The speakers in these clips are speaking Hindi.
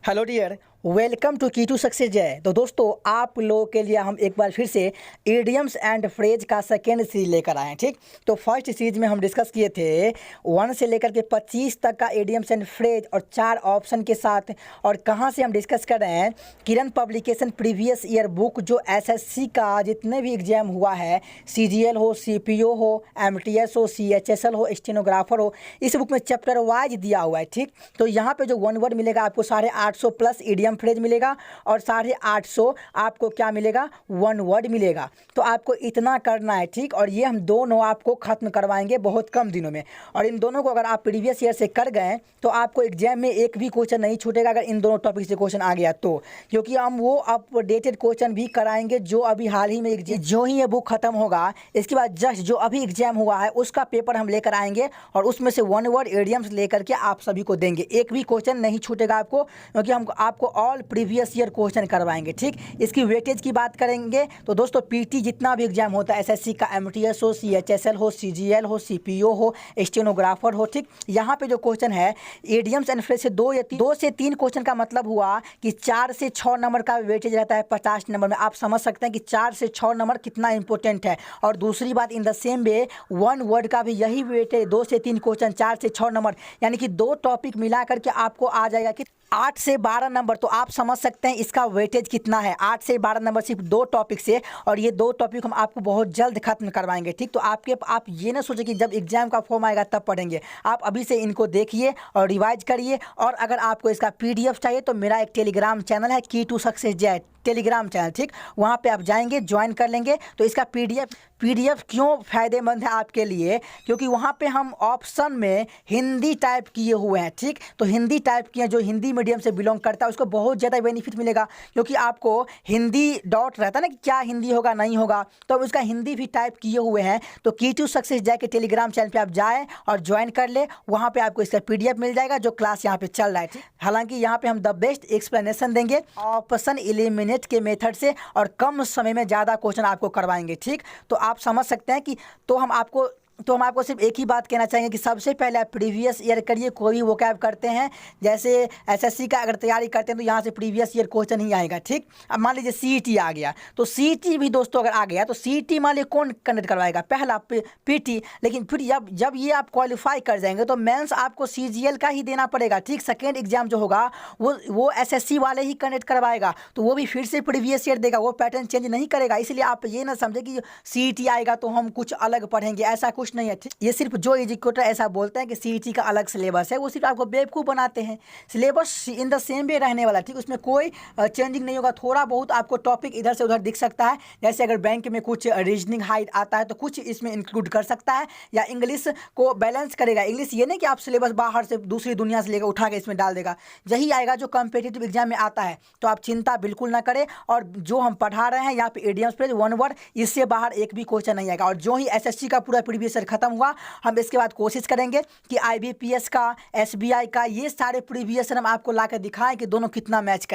हेलो डियर, वेलकम टू की टू सक्सेस जय। तो दोस्तों, आप लोगों के लिए हम एक बार फिर से इडियम्स एंड फ्रेज का सेकेंड सीरीज लेकर आए हैं। ठीक, तो फर्स्ट सीरीज में हम डिस्कस किए थे 1 से लेकर के 25 तक का इडियम्स एंड फ्रेज और 4 ऑप्शन के साथ। और कहाँ से हम डिस्कस कर रहे हैं, किरण पब्लिकेशन प्रीवियस ईयर बुक, जो एसएससी का जितने भी एग्जाम हुआ है, सीजीएल हो, सीपीओ हो, एमटीएस हो, सीएचएसएल हो, स्टेनोग्राफर हो, इस बुक में चैप्टर वाइज दिया हुआ है। ठीक, तो यहाँ पे जो वन वर्ड मिलेगा आपको 850 प्लस इडियम फ्रेज मिलेगा और 850 आपको क्या मिलेगा, वन वर्ड मिलेगा। तो आपको इतना करना है। ठीक, और ये हम दोनों आपको खत्म करवाएंगे बहुत कम दिनों में। और इन दोनों को अगर आप प्रीवियस ईयर से कर गए तो आपको एग्जाम में एक भी क्वेश्चन नहीं छूटेगा अगर इन दोनों टॉपिक से क्वेश्चन आ गया तो, क्योंकि हम वो अपडेटेड क्वेश्चन भी कराएंगे जो अभी हाल ही में जो ही ये बुक खत्म होगा इसके बाद जस्ट जो अभी एग्जाम हुआ है उसका पेपर हम लेकर आएंगे और उसमें से वन वर्ड इडियम्स लेकर के आप सभी को देंगे। एक भी क्वेश्चन नहीं छूटेगा आपको, क्योंकि हम आपको ऑल प्रीवियस ईयर क्वेश्चन करवाएंगे। ठीक, इसकी वेटेज की बात करेंगे तो दोस्तों पीटी जितना भी एग्जाम होता है, एसएससी का, एमटीएस हो, सीएचएसएल हो, सीजीएल हो, सीपीओ हो, स्टेनोग्राफर हो, ठीक, यहाँ पे जो क्वेश्चन है इडियम्स एंड फ्रेज से 2 से 3 क्वेश्चन का मतलब हुआ कि 4 से 6 नंबर का वेटेज रहता है 50 नंबर में। आप समझ सकते हैं कि 4 से 6 नंबर कितना इंपॉर्टेंट है। और दूसरी बात, in the same way one word का भी यही वेटेज, 2 से 3 क्वेश्चन, 4 से 6 नंबर, यानी कि 2 टॉपिक मिला करके आपको आ जाएगा कि 8 से 12 नंबर। तो आप समझ सकते हैं इसका वेटेज कितना है, 8 से 12 नंबर सिर्फ 2 टॉपिक से। और ये 2 टॉपिक हम आपको बहुत जल्द खत्म करवाएंगे। ठीक, तो आप ये ना सोचें कि जब एग्जाम का फॉर्म आएगा तब पढ़ेंगे। आप अभी से इनको देखिए और रिवाइज करिए। और अगर आपको इसका पीडीएफ चाहिए तो मेरा एक टेलीग्राम चैनल है, की टू सक्सेस जय टेलीग्राम चैनल। ठीक, वहाँ पे आप जाएंगे, ज्वाइन कर लेंगे। तो इसका पीडीएफ क्यों फ़ायदेमंद है आपके लिए, क्योंकि वहाँ पे हम ऑप्शन में हिंदी टाइप किए हुए हैं। ठीक, तो हिंदी टाइप किए, जो हिंदी मीडियम से बिलोंग करता है उसको बहुत ज़्यादा बेनिफिट मिलेगा, क्योंकि आपको हिंदी डॉट रहता है ना कि क्या हिंदी होगा नहीं होगा, तो उसका हिंदी भी टाइप किए हुए हैं। तो की टू सक्सेस जय के टेलीग्राम चैनल पर आप जाएँ और ज्वाइन कर ले, वहाँ पर आपको इसका पीडीएफ मिल जाएगा जो क्लास यहाँ पर चल रहा है। ठीक, हालाँकि यहाँ पर हम द बेस्ट एक्सप्लेनेशन देंगे ऑप्शन एलिमिनेट के मेथड से और कम समय में ज़्यादा क्वेश्चन आपको करवाएंगे। ठीक, तो आप समझ सकते हैं कि तो हम आपको सिर्फ एक ही बात कहना चाहेंगे कि सबसे पहले आप प्रीवियस ईयर करिए। कोई भी वोकैब करते हैं, जैसे एसएससी का अगर तैयारी करते हैं तो यहाँ से प्रीवियस ईयर क्वेश्चन ही आएगा। ठीक, अब मान लीजिए सीईटी आ गया, तो सीईटी भी दोस्तों अगर आ गया तो सीईटी मान लीजिए कौन कंडक्ट करवाएगा, पहला पीटी। लेकिन फिर जब ये आप क्वालिफाई कर जाएंगे तो मेंस आपको सीजीएल का ही देना पड़ेगा। ठीक, सेकेंड एग्जाम जो होगा वो एसएससी वाले ही कंडक्ट करवाएगा, तो वो भी फिर से प्रीवियस ईयर देगा, वो पैटर्न चेंज नहीं करेगा। इसलिए आप ये ना समझे कि सीईटी आएगा तो हम कुछ अलग पढ़ेंगे, ऐसा कुछ नहीं है। ये सिर्फ जो एजुकेटर ऐसा बोलते हैं कि सीईटी का अलग सिलेबस है, वो सिर्फ आपको बेवकूफ़ बनाते हैं। Syllabus in the same way रहने वाला। ठीक, उसमें कोई चेंजिंग नहीं होगा। थोड़ा बहुत आपको टॉपिक इधर से उधर दिख सकता है, जैसे अगर बैंक में कुछ रीजनिंग हाइट आता है तो कुछ इसमें इंक्लूड कर सकता है, या इंग्लिश को बैलेंस करेगा। इंग्लिश ये नहीं कि आप सिलेबस बाहर से दूसरी दुनिया से लेकर उठा के इसमें डाल देगा, यही आएगा जो कॉम्पिटिटिव एग्जाम में आता है। तो आप चिंता बिल्कुल ना करें। और जो हम पढ़ा रहे हैं यहाँ पे इडियम्स फ्रेज, वन वर्ड, इससे बाहर एक भी क्वेश्चन नहीं आएगा। और जो ही एसएससी का पूरा प्रीवियस ईयर खत्म हुआ, हम इसके बाद कोशिश करेंगे कि आईबीपीएस का, एसबीआई का, ये सारे प्रीवियस ईयर हम आपको ला कर दिखाएं कि दोनों कितना मैच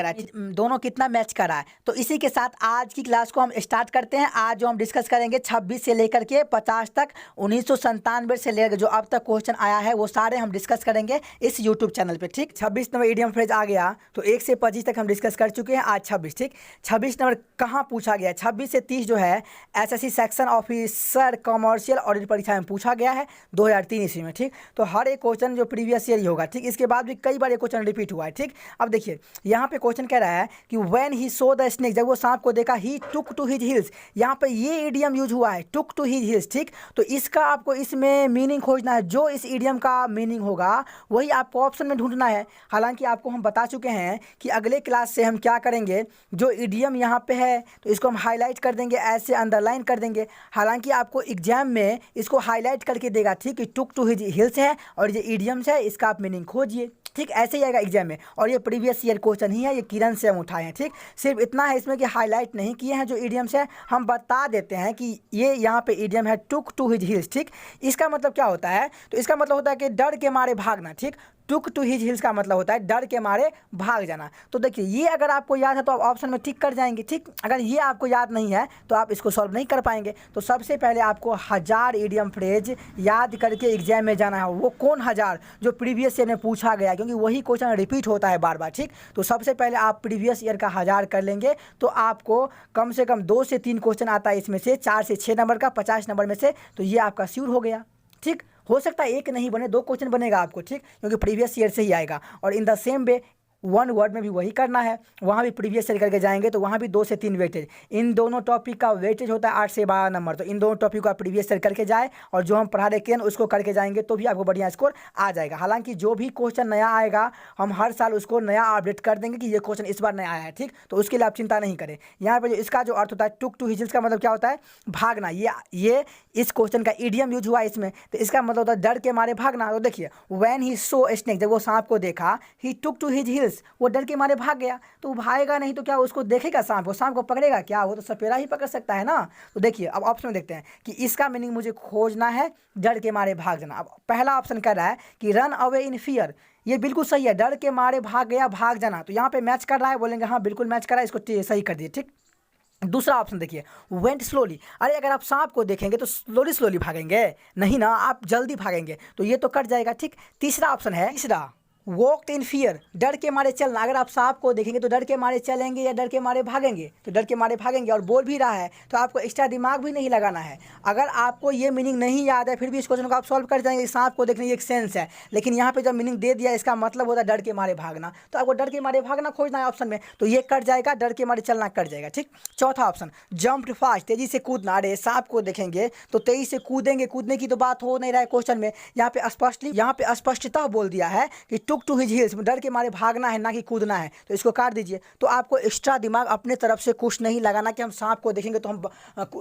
करा है। तो इसी के साथ आज की क्लास को हम स्टार्ट करते हैं। आज जो हम डिस्कस करेंगे 26 से लेकर के 50 तक, 1997 से लेकर जो अब तक क्वेश्चन आया है वो सारे हम डिस्कस करेंगे इस यूट्यूब चैनल पे। ठीक, 26 नंबर इडियम फ्रेज आ गया, तो 1 से 25 तक हम डिस्कस कर चुके हैं, आज 26। ठीक, 26 नंबर कहाँ पूछा गया है, 26 से 30 जो है SSC section officer commercial audit परीक्षा में पूछा गया है 2003 ईस्वी में। ठीक, तो हर एक क्वेश्चन जो प्रीवियस ईयर ही होगा। ठीक, इसके बाद भी कई बार ये क्वेश्चन रिपीट हुआ है। ठीक, अब देखिए यहाँ पे क्वेश्चन कह रहा है कि when he so the snake, जब वो सांप को देखा, ही टुक टू हिज हिल्स, यहाँ पे ये इडियम यूज हुआ है, टुक टू हिज हिल्स। ठीक, तो इसका आपको इसमें मीनिंग खोजना है, जो इस इडियम का मीनिंग होगा वही आपको ऑप्शन में ढूंढना है। हालांकि आपको हम बता चुके हैं कि अगले क्लास से हम क्या करेंगे, जो इडियम यहाँ पे है तो इसको हम हाईलाइट कर देंगे, ऐसे अंडरलाइन कर देंगे। हालांकि आपको एग्जाम में इसको हाईलाइट करके देगा। ठीक, टुक टू हिज हिल्स है और ये इडियम्स है, इसका आप मीनिंग खोजिए। ठीक, ऐसे ही आएगा एग्जाम में। और ये प्रीवियस ईयर क्वेश्चन ही है, ये किरण से हम उठाए हैं। ठीक, सिर्फ इतना है इसमें कि हाईलाइट नहीं किए हैं जो इडियम्स है, हम बता देते हैं कि ये यहाँ पे इडियम है टुक टू हिज हिल्स। ठीक, इसका मतलब क्या होता है, तो इसका मतलब होता है कि डर के मारे भागना। ठीक, टुक टू हिज हिल्स का मतलब होता है डर के मारे भाग जाना। तो देखिए ये अगर आपको याद है तो आप ऑप्शन में टिक कर जाएंगे, ठीक। अगर ये आपको याद नहीं है तो आप इसको सॉल्व नहीं कर पाएंगे। तो सबसे पहले आपको 1000 इडियम फ्रेज याद करके एग्जाम में जाना है। वो कौन 1000? जो प्रीवियस ईयर में पूछा गया, क्योंकि वही क्वेश्चन रिपीट होता है बार बार, ठीक। तो सबसे पहले आप प्रीवियस ईयर का 1000 कर लेंगे तो आपको कम से कम 2 से 3 क्वेश्चन आता है, इसमें से 4 से 6 नंबर का 50 नंबर में से, तो ये आपका श्योर हो गया, ठीक। हो सकता है एक नहीं बने, 2 क्वेश्चन बनेगा आपको, ठीक, क्योंकि प्रीवियस ईयर से ही आएगा। और in the same way 1 word में भी वही करना है, वहाँ भी प्रीवियस ईयर करके जाएंगे तो वहाँ भी 2 से 3 वेटेज। इन दोनों टॉपिक का वेटेज होता है 8 से 12 नंबर। तो इन दोनों टॉपिक को आप प्रीवियस ईयर करके जाए और जो हम पढ़ा रहे उसको करके जाएंगे तो भी आपको बढ़िया स्कोर आ जाएगा। हालांकि जो भी क्वेश्चन नया आएगा हम हर साल उसको नया अपडेट कर देंगे कि ये क्वेश्चन इस बार नया आया है, ठीक। तो उसके लिए आप चिंता नहीं करें। यहाँ पे जो इसका जो अर्थ होता है टुक टू हिज का मतलब क्या होता है? भागना। ये इस क्वेश्चन का इडियम यूज हुआ है इसमें, तो इसका मतलब होता है डर के मारे भागना। तो देखिए व्हेन ही सो स्नेक, जब वो सांप को देखा, ही टुक टू हिज हिल्स, वो डर के मारे भाग गया। तो वो भागेगा नहीं तो क्या उसको देखेगा सांप? वो सांप को पकड़ेगा क्या? वो तो सपेरा ही पकड़ सकता है ना। तो देखिए अब ऑप्शन में देखते हैं कि इसका मीनिंग मुझे खोजना है डर के मारे भाग जाना। अब पहला ऑप्शन कह रहा है कि रन अवे इन फियर, ये बिल्कुल सही है, डर के मारे भाग गया, भाग जाना। तो यहाँ पे मैच कर रहा है, बोलेंगे हाँ बिल्कुल मैच कर रहा है, इसको सही कर दिए, ठीक। दूसरा ऑप्शन देखिए वेंट स्लोली, अरे अगर आप सांप को देखेंगे तो स्लोली भागेंगे नहीं ना, आप जल्दी भागेंगे, तो ये तो कट जाएगा, ठीक। तीसरा ऑप्शन है, तीसरा वॉकड इन फियर, डर के मारे चलना। अगर आप सांप को देखेंगे तो डर के मारे चलेंगे या डर के मारे भागेंगे? तो डर के मारे भागेंगे। और बोल भी रहा है तो आपको एक्स्ट्रा दिमाग भी नहीं लगाना है। अगर आपको ये मीनिंग नहीं याद है फिर भी इस क्वेश्चन को आप सॉल्व कर जाएंगे। सांप को देखने की एक सेंस है, लेकिन यहाँ पे जब मीनिंग दे दिया इसका मतलब होता है डर के मारे भागना, तो आपको डर के मारे भागना खोजना है ऑप्शन में, तो ये कट जाएगा, डर के मारे चलना कट जाएगा, ठीक। चौथा ऑप्शन जंप्ड फास्ट, तेजी से कूदना। अरे सांप को देखेंगे तो तेजी से कूदेंगे, कूदने की तो बात हो नहीं रहा है क्वेश्चन में। यहाँ पे स्पष्टता बोल दिया है कि टुक टू हिज हिल्स, डर के मारे भागना है ना कि कूदना है, तो इसको काट दीजिए। तो आपको एक्स्ट्रा दिमाग अपने तरफ से कुछ नहीं लगाना कि हम सांप को देखेंगे तो हम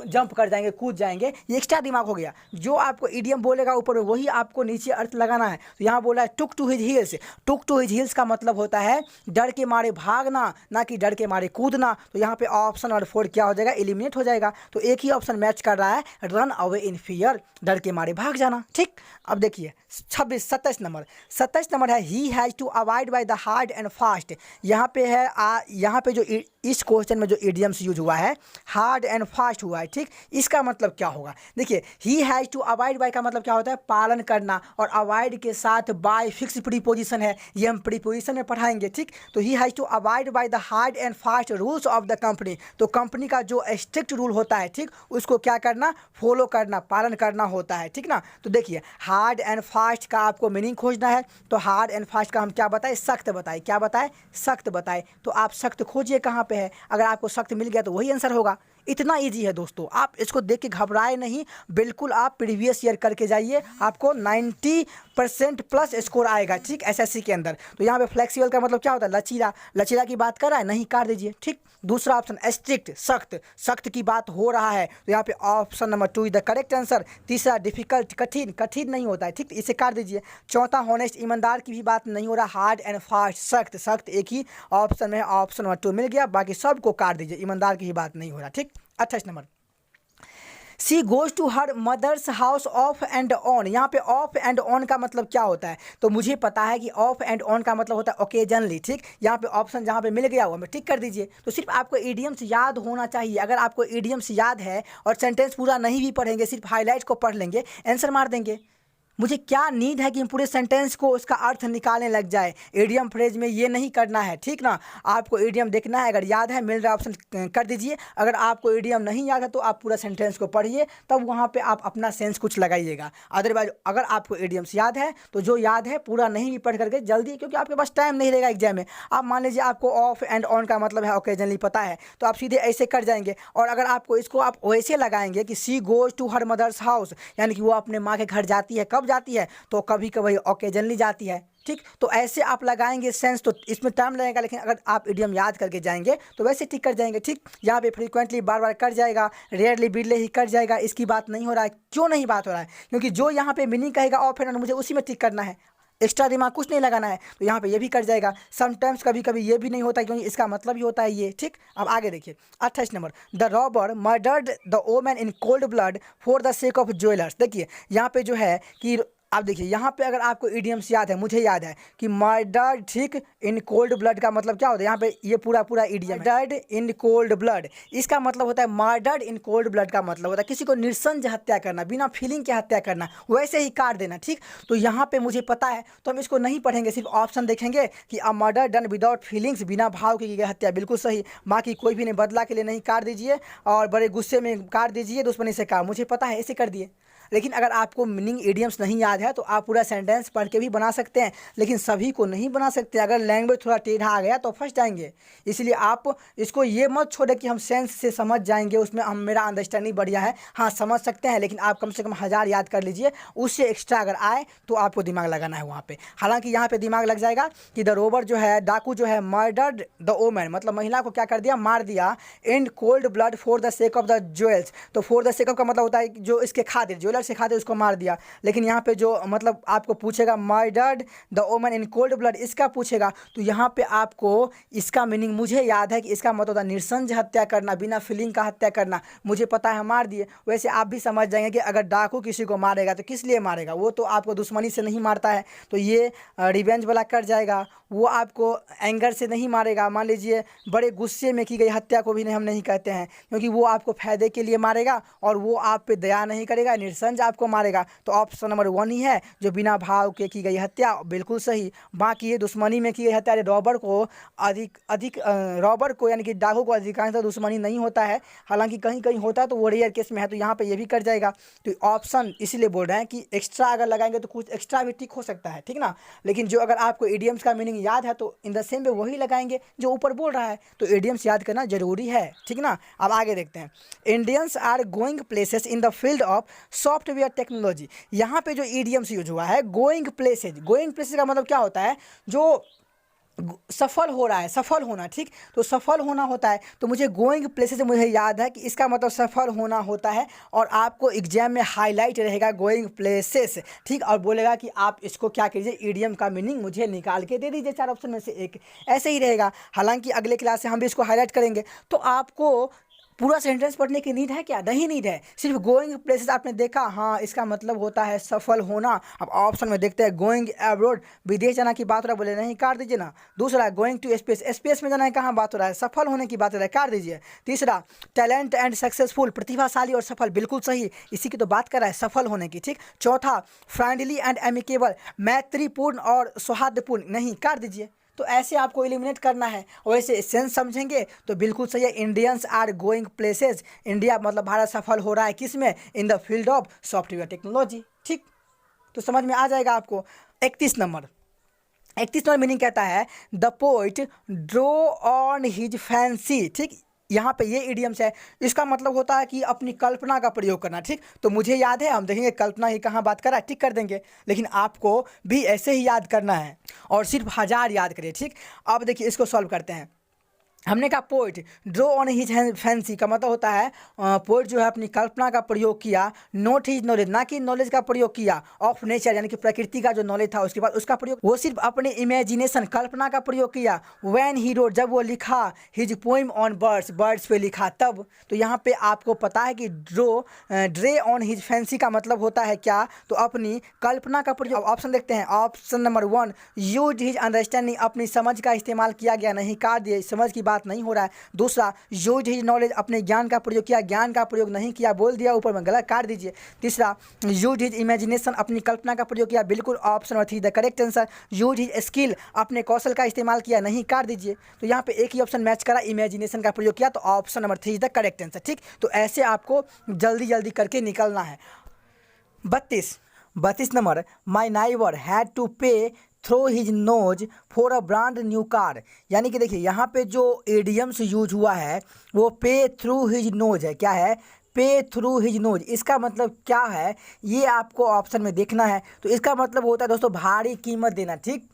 जंप कर जाएंगे, कूद जाएंगे, ये एक्स्ट्रा दिमाग हो गया। जो आपको इडियम बोलेगा ऊपर वही आपको नीचे अर्थ लगाना है। तो यहाँ बोला है took to his heels, took to his heels का मतलब होता है डर के मारे भागना ना कि डर के मारे कूदना। तो यहाँ पे ऑप्शन और 4 क्या हो जाएगा? एलिमिनेट हो जाएगा। तो एक ही ऑप्शन मैच कर रहा है, रन अवे इन फियर, डर के मारे भाग जाना, ठीक। अब देखिए 27 नंबर है he has to abide by the hard and fast. यहाँ पे है यहाँ पे जो इस क्वेश्चन में जो इडियम्स यूज हुआ है हार्ड एंड फास्ट हुआ है, ठीक। इसका मतलब क्या होगा? देखिए he has to abide by का मतलब क्या होता है? पालन करना, और अवॉइड के साथ बाय फिक्स प्रीपोजिशन है, ये हम प्रीपोजिशन में पढ़ाएंगे, ठीक। तो he has to abide by the hard and fast rules of the company. तो कंपनी का जो स्ट्रिक्ट रूल होता है, ठीक, उसको क्या करना? फॉलो करना, पालन करना होता है, ठीक ना। तो देखिए हार्ड एंड फास्ट का आपको मीनिंग खोजना है, तो हार्ड एंड फास्ट का हम क्या बताए? सख्त बताए। क्या बताए? सख्त बताए। तो आप सख्त खोजिए कहाँ पे है, अगर आपको सख्त मिल गया तो वही आंसर होगा। इतना इजी है दोस्तों, आप इसको देख के घबराए नहीं, बिल्कुल आप प्रीवियस ईयर करके जाइए, आपको 90% प्लस स्कोर आएगा, ठीक, एसएससी के अंदर। तो यहाँ पे फ्लेक्सिबल का मतलब क्या होता है? लचीला। लचीला की बात कर रहा है, नहीं काट दीजिए, ठीक। दूसरा ऑप्शन स्ट्रिक्ट, सख्त, सख्त की बात हो रहा है, तो यहाँ पे option number 2 is the correct answer. तीसरा डिफिकल्ट, कठिन, कठिन नहीं होता है, ठीक, इसे काट दीजिए। चौथा हॉनेस्ट, ईमानदार की भी बात नहीं हो रहा। हार्ड एंड फास्ट, सख्त, सख्त एक ही ऑप्शन में, ऑप्शन नंबर 2 मिल गया, बाकी सबको काट दीजिए, ईमानदार की ही बात नहीं हो रहा, ठीक। 28 नंबर she goes to her mother's house off and on. यहाँ पे ऑफ एंड ऑन का मतलब क्या होता है? तो मुझे पता है कि ऑफ एंड ऑन का मतलब होता है ओकेजनली, ठीक। यहाँ पे ऑप्शन जहाँ पे मिल गया वो हमें टिक कर दीजिए। तो सिर्फ आपको इडियम्स याद होना चाहिए। अगर आपको इडियम्स याद है और सेंटेंस पूरा नहीं भी पढ़ेंगे, सिर्फ हाईलाइट को पढ़ लेंगे, आंसर मार देंगे। मुझे क्या नीड है कि हम पूरे सेंटेंस को उसका अर्थ निकालने लग जाए? इडियम फ्रेज में ये नहीं करना है, ठीक ना। आपको इडियम देखना है, अगर याद है मिल रहा ऑप्शन कर दीजिए, अगर आपको इडियम नहीं याद है तो आप पूरा सेंटेंस को पढ़िए, तब वहाँ पे आप अपना सेंस कुछ लगाइएगा। अदरवाइज अगर आपको इडियम्स याद है तो जो याद है पूरा नहीं भी पढ़ करके जल्दी, क्योंकि आपके पास टाइम नहीं रहेगा एग्जाम में। आप मान लीजिए आपको ऑफ एंड ऑन का मतलब है ओकेजनली पता है, तो आप सीधे ऐसे कर जाएंगे। और अगर आपको इसको आप वैसे लगाएंगे कि she goes to her mother's house, यानी कि वो अपने माँ के घर जाती है, कब जाती है? तो कभी कभी ओकेजनली जाती है, ठीक। तो ऐसे आप लगाएंगे सेंस, तो इसमें टाइम लगेगा, लेकिन अगर आप इडियम याद करके जाएंगे तो वैसे टिक कर जाएंगे, ठीक। यहाँ पे फ्रीक्वेंटली बार बार कर जाएगा, रेयरली बिरले ही कर जाएगा, इसकी बात नहीं हो रहा है। क्यों नहीं बात हो रहा है? क्योंकि जो यहाँ पे मीनिंग कहेगा ऑफ एंड ऑन, मुझे उसी में टिक करना है, एक्स्ट्रा दिमाग कुछ नहीं लगाना है। तो यहाँ पे ये भी कट जाएगा। समटाइम्स कभी कभी ये भी नहीं होता, क्योंकि इसका मतलब ही होता है ये, ठीक। अब आगे देखिए 28 number the robber murdered the woman in cold blood for the sake of jewellers. देखिए यहाँ पे जो है कि आप देखिए यहाँ पे अगर आपको इडियम्स याद है, मुझे याद है कि मर्डर्ड, ठीक, इन कोल्ड ब्लड का मतलब क्या होता है, यहाँ पे ये पूरा idiom murdered in cold blood, इसका मतलब होता है मर्डर्ड इन कोल्ड ब्लड का मतलब होता है किसी को निरसंज हत्या करना, बिना फीलिंग के हत्या करना, वैसे ही काट देना, ठीक। तो यहाँ पे मुझे पता है तो हम इसको नहीं पढ़ेंगे, सिर्फ ऑप्शन देखेंगे कि a murder done without feelings, बिना भाव की गई हत्या, बिल्कुल सही। बाकी कोई भी नहीं, बदला के लिए नहीं, काट दीजिए और बड़े गुस्से में काट दीजिए, दुश्मनी से काट, मुझे पता है ऐसे कर दिए। लेकिन अगर आपको मीनिंग इडियम्स नहीं याद है तो आप पूरा सेंटेंस पढ़ के भी बना सकते हैं, लेकिन सभी को नहीं बना सकते। अगर लैंग्वेज थोड़ा टेढ़ा आ गया तो फंस जाएंगे। इसलिए आप इसको ये मत छोड़े कि हम सेंस से समझ जाएंगे, उसमें हम मेरा अंडरस्टैंडिंग बढ़िया है, हाँ समझ सकते हैं, लेकिन आप कम से कम 1000 याद कर लीजिए। उससे एक्स्ट्रा अगर आए तो आपको दिमाग लगाना है वहाँ पे। हालांकि यहाँ पे दिमाग लग जाएगा कि द रोबर जो है, डाकू जो है, मर्डर्ड द वोमन, मतलब महिला को क्या कर दिया, मार दिया, in cold blood for the sake of the jewels. तो फॉर द सेक ऑफ का मतलब होता है जो इसके खातिर, ज्वेलर से खातिर उसको मार दिया। लेकिन यहाँ पे जो मतलब आपको पूछेगा murdered the woman in cold blood, इसका पूछेगा तो यहाँ पे आपको इसका मीनिंग मुझे याद है कि इसका मतलब होता है निरसंज हत्या करना, बिना फीलिंग का हत्या करना। मुझे पता है मार दिए, वैसे आप भी समझ जाएंगे कि अगर डाकू किसी को मारेगा तो किस लिए मारेगा, वो तो आपको दुश्मनी से नहीं मारता है, तो ये रिवेंज वाला कर जाएगा। वो आपको एंगर से नहीं मारेगा, मान लीजिए बड़े गुस्से में की गई हत्या को भी नहीं, हम नहीं कहते हैं, क्योंकि वो आपको फायदे के लिए मारेगा और वो आप पे दया नहीं करेगा, निरसंज आपको मारेगा। तो ऑप्शन नंबर 1 ही है जो बिना भाव के की गई हत्या, बिल्कुल सही। बाकी ये दुश्मनी में की गई हत्या, रॉबर को रॉबर को यानी कि डाकू को अधिकांशतः दुश्मनी नहीं होता है, हालांकि कहीं कहीं होता है तो वो रेयर केस में है, तो यहाँ पे ये भी कर जाएगा। तो ऑप्शन इसीलिए बोल रहे हैं कि एक्स्ट्रा अगर लगाएंगे तो कुछ एक्स्ट्रा भी टिक हो सकता है, ठीक ना। लेकिन जो अगर आपको इडियम्स का मीनिंग याद है तो इन द सेम वे वही लगाएंगे जो ऊपर बोल रहा है। तो इडियम्स याद करना जरूरी है, ठीक ना। अब आगे देखते हैं, Indians are going places in the field of software technology. यहाँ पे जो इडियम्स यूज हुआ है, गोइंग प्लेसेज, गोइंग प्लेसेज का मतलब क्या होता है, जो सफल हो रहा है, सफल होना, ठीक। तो सफल होना होता है, तो मुझे गोइंग प्लेसेस मुझे याद है कि इसका मतलब सफल होना होता है, और आपको एग्जाम में हाईलाइट रहेगा गोइंग प्लेसेस, ठीक। और बोलेगा कि आप इसको क्या कीजिए, इडियम का मीनिंग मुझे निकाल के दे दीजिए 4 ऑप्शन में से एक, ऐसे ही रहेगा। हालांकि अगले क्लास से हम भी इसको हाईलाइट करेंगे, तो आपको पूरा सेंटेंस पढ़ने की नीड है क्या, नहीं नीड है। सिर्फ गोइंग प्लेसेस आपने देखा, हाँ इसका मतलब होता है सफल होना। अब ऑप्शन में देखते हैं, गोइंग एब्रोड, विदेश जाना की बात हो रहा है, बोले नहीं काट दीजिए ना। दूसरा, गोइंग टू स्पेस, स्पेस में जाना है, कहाँ बात हो रहा है, सफल होने की बात हो रहा है, काट दीजिए। तीसरा, टैलेंट एंड सक्सेसफुल, प्रतिभाशाली और सफल, बिल्कुल सही, इसी की तो बात कर रहा है, सफल होने की, ठीक। चौथा, फ्रेंडली एंड एमिकेबल, मैत्रीपूर्ण और सौहार्दपूर्ण, नहीं काट दीजिए। तो ऐसे आपको एलिमिनेट करना है, और ऐसे सेंस समझेंगे तो बिल्कुल सही है। Indians are going places, India मतलब भारत सफल हो रहा है किस में, in the field of software technology, ठीक। तो समझ में आ जाएगा आपको। 31 नंबर मीनिंग कहता है, the poet draw on his fancy, ठीक। यहाँ पे ये इडियम्स है, इसका मतलब होता है कि अपनी कल्पना का प्रयोग करना, ठीक। तो मुझे याद है, हम देखेंगे कल्पना ही कहाँ बात कर रहा है, ठीक कर देंगे, लेकिन आपको भी ऐसे ही याद करना है और सिर्फ 1000 याद करिए, ठीक। अब देखिए इसको सॉल्व करते हैं। हमने कहा poet draw on his fancy का मतलब होता है पोइट जो है अपनी कल्पना का प्रयोग किया, नोट हिज नॉलेज, ना कि नॉलेज का प्रयोग किया, ऑफ नेचर यानी कि प्रकृति का जो नॉलेज था उसके बाद उसका प्रयोग, वो सिर्फ अपने इमेजिनेशन कल्पना का प्रयोग किया। व्हेन ही रोट, जब वो लिखा, his poem on birds, birds पे लिखा तब। तो यहाँ पे आपको पता है कि ड्रे ऑन हिज फैंसी का मतलब होता है क्या, तो अपनी कल्पना का प्रयोग। ऑप्शन देखते हैं, option number 1, use his understanding, अपनी समझ का इस्तेमाल किया गया, नहीं काट दिए, समझ की बात नहीं हो रहा है। दूसरा, यूज हिज नॉलेज, अपने ज्ञान का प्रयोग किया, ज्ञान का प्रयोग नहीं किया, बोल दिया ऊपर में, गलत, काट दीजिए। तीसरा, यूज हिज इमेजिनेशन, अपनी कल्पना का प्रयोग किया, बिल्कुल option number 3 the correct answer. Use his skill, अपने कौशल का इस्तेमाल किया, नहीं काट दीजिए। तो यहाँ पे एक ही ऑप्शन मैच करा, इमेजिनेशन का प्रयोग किया, तो option number 3 the correct answer, ठीक। तो ऐसे आपको जल्दी जल्दी करके निकलना है। 32 number, my neighbour had to pay through his nose for a brand new car, यानी कि देखिए यहाँ पे जो एडियम्स यूज हुआ है वो पे थ्रू हिज नोज है, क्या है, पे थ्रू हिज नोज। इसका मतलब क्या है ये आपको ऑप्शन में देखना है। तो इसका मतलब होता है दोस्तों भारी कीमत देना, ठीक।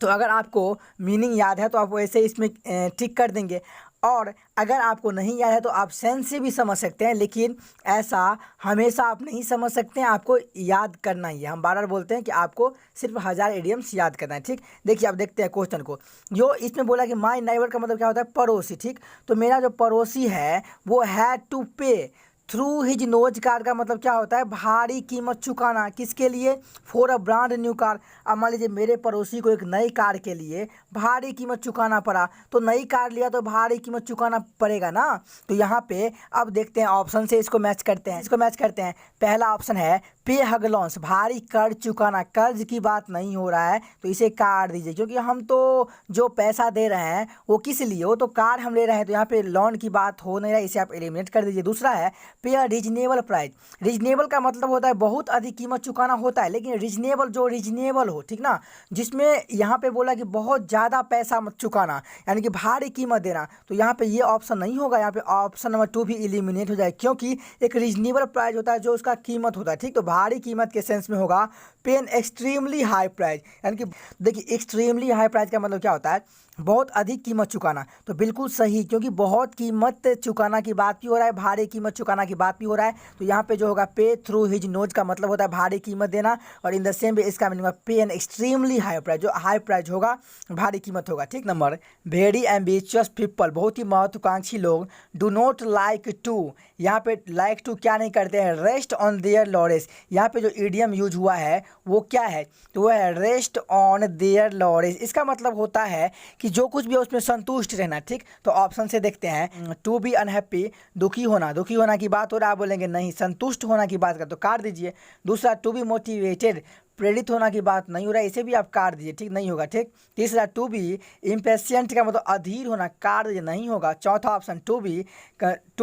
तो अगर आपको मीनिंग याद है तो आप वैसे इसमें टिक कर देंगे, और अगर आपको नहीं याद है तो आप सेंस से भी समझ सकते हैं, लेकिन ऐसा हमेशा आप नहीं समझ सकते हैं, आपको याद करना ही है। हम बार बार बोलते हैं कि आपको सिर्फ 1000 इडियम्स याद करना है, ठीक। देखिए अब देखते हैं क्वेश्चन को, जो इसमें बोला कि माई नाइबर का मतलब क्या होता है, पड़ोसी, ठीक। तो मेरा जो पड़ोसी है वो हैड टू पे, थ्रू हिज नोज कार का मतलब क्या होता है, भारी कीमत चुकाना। किसके लिए, for a brand new car. अब मान लीजिए मेरे पड़ोसी को एक नई कार के लिए भारी कीमत चुकाना पड़ा, तो नई कार लिया तो भारी कीमत चुकाना पड़ेगा ना। तो यहाँ पे अब देखते हैं ऑप्शन से इसको मैच करते हैं। पहला ऑप्शन है पे हग लॉन्स, भारी कर्ज चुकाना। कर्ज की बात नहीं हो रहा है तो इसे काट दीजिए, क्योंकि हम तो जो पैसा दे रहे हैं वो किस लिए, वो तो कार हम ले रहे हैं, तो यहाँ पे लोन की बात हो नहीं रहा है, इसे आप एलिमिनेट कर दीजिए। दूसरा है पे अ रीजनेबल प्राइस। रीजनेबल का मतलब होता है बहुत अधिक कीमत चुकाना होता है, लेकिन रीजनेबल जो रीजनेबल हो, ठीक ना, जिसमें यहाँ पे बोला कि बहुत ज़्यादा पैसा मत चुकाना, यानी कि भारी कीमत देना, तो यहाँ पे ये ऑप्शन नहीं होगा। यहाँ पे ऑप्शन नंबर 2 भी एलिमिनेट हो जाए, क्योंकि एक रीजनेबल प्राइस होता है जो उसका कीमत होता है, ठीक। तो भारी कीमत के सेंस में होगा पेन एक्सट्रीमली हाई प्राइस, यानी कि देखिए एक्सट्रीमली हाई प्राइस का मतलब क्या होता है, बहुत अधिक कीमत चुकाना। तो बिल्कुल सही, क्योंकि बहुत कीमत चुकाना की बात भी हो रहा है, भारी कीमत चुकाना की बात भी हो रहा है, तो यहाँ पे जो होगा पे थ्रू हिज नोज का मतलब होता है भारी कीमत देना, और इन द सेम वे इसका मीनिंग पे एन एक्सट्रीमली हाई प्राइस, जो हाई प्राइस होगा भारी कीमत होगा, ठीक। नंबर वेरी एम्बिशियस पीपल, बहुत ही महत्वाकांक्षी लोग, डू नॉट लाइक टू, यहाँ पे लाइक टू क्या नहीं करते हैं, रेस्ट ऑन देयर लॉरेस। यहाँ पे जो ईडियम यूज हुआ है वो क्या है, तो वो है रेस्ट ऑन देयर लॉरेस। इसका मतलब होता है कि जो कुछ भी है उसमें संतुष्ट रहना, ठीक। तो ऑप्शन से देखते हैं, टू बी अनहैप्पी, दुखी होना की बात हो रहा है, आप बोलेंगे नहीं संतुष्ट होना की बात कर, तो काट दीजिए। दूसरा टू बी मोटिवेटेड, प्रेरित होना की बात नहीं हो रहा है, इसे भी आप काट दीजिए, ठीक, नहीं होगा, ठीक। तीसरा टू बी इम्पेशेंट का मतलब अधीर होना, काट दीजिए, नहीं होगा। चौथा ऑप्शन टू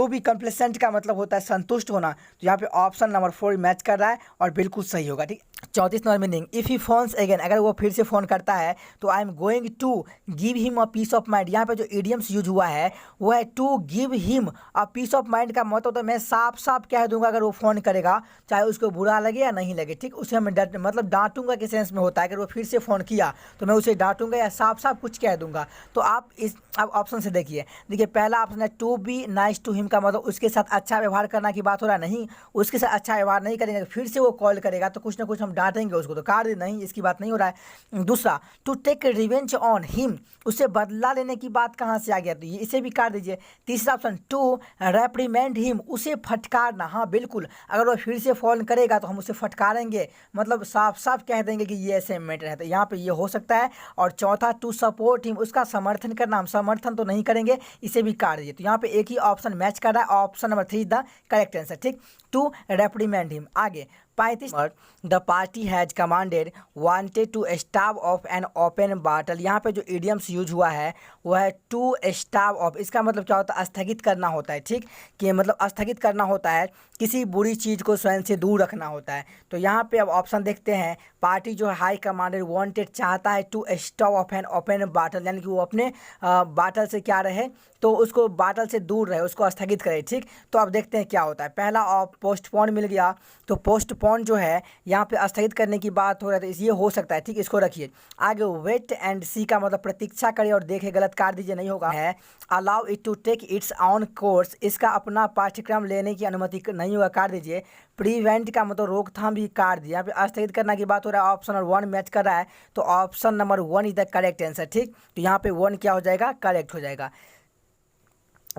बी कंप्लेसेंट का मतलब होता है संतुष्ट होना, तो यहाँ पे ऑप्शन नंबर 4 मैच कर रहा है और बिल्कुल सही होगा, ठीक। 34 नंबर meaning, if he phones again, अगर वो फिर से फ़ोन करता है तो I am going to give him a piece of mind. यहाँ पे जो इडियम्स यूज हुआ है वो है to give him a piece of mind का मतलब तो मैं साफ साफ कह दूंगा अगर वो फ़ोन करेगा, चाहे उसको बुरा लगे या नहीं लगे, ठीक। उसे मैं मतलब डांटूंगा के सेंस में होता है, अगर वो फिर से फ़ोन किया तो मैं उसे डांटूंगा या साफ साफ कुछ कह दूंगा। तो आप ऑप्शन से देखिए पहला ऑप्शन है to be nice to him का मतलब उसके साथ अच्छा व्यवहार करना की बात हो रहा है, नहीं, उसके साथ अच्छा व्यवहार नहीं करेंगे, फिर से वो कॉल करेगा तो कुछ ना कुछ हम डांटेंगे उसको, तो काट दे, नहीं, इसकी बात नहीं हो रहा है। दूसरा to take revenge on him, उससे बदला लेने की बात कहाँ से आ गया, तो ये इसे भी काट दीजिए। तीसरा ऑप्शन टू रेप्रीमेंड हिम, उसे फटकारना, हाँ बिल्कुल, अगर वो फिर से फ़ोन करेगा तो हम उसे फटकारेंगे, मतलब साफ साफ कह देंगे कि ये ऐसे मैटर है, तो यहाँ पे ये हो सकता है। और चौथा टू सपोर्ट हिम, उसका समर्थन करना, हम समर्थन तो नहीं करेंगे, इसे भी काट दीजिए। तो यहाँ पे एक ही ऑप्शन मैच कर रहा है, option number 3 the correct answer, ठीक, टू रेप्रीमेंड हिम। आगे 35 the party has commanded wanted to stave off an open bottle. यहाँ पे जो इडियम्स यूज हुआ है वो है टू स्टाव ऑफ, इसका मतलब क्या होता है, स्थगित करना होता है, ठीक, कि मतलब स्थगित करना होता है, किसी बुरी चीज़ को स्वयं से दूर रखना होता है। तो यहाँ पे अब ऑप्शन देखते हैं, पार्टी जो हाई कमांडेड वांटेड चाहता है to stop off an open bottle, यानी कि वो अपने बाटल से क्या रहे, तो उसको बाटल से दूर रहे, उसको स्थगित करे, ठीक। तो अब देखते हैं क्या होता है। पहला पोस्टपोन मिल गया, तो पोस्टपोन जो है यहाँ पे स्थगित करने की बात हो रहा है, तो ये हो सकता है, ठीक, इसको रखिए। आगे वेट एंड सी का मतलब प्रतीक्षा करे और देखे, गलत काट दीजिए, नहीं होगा। है allow it to take its own course, इसका अपना पाठ्यक्रम लेने की अनुमति नहीं होगा, काट दीजिए। प्रिवेंट का मतलब रोकथाम भी काट दिया, यहाँ पे स्थगित करने की बात हो रहा है, ऑप्शन नंबर 1 मैच कर रहा है, तो option number 1 is the correct answer, ठीक। तो यहाँ पे 1 क्या हो जाएगा, करेक्ट हो जाएगा।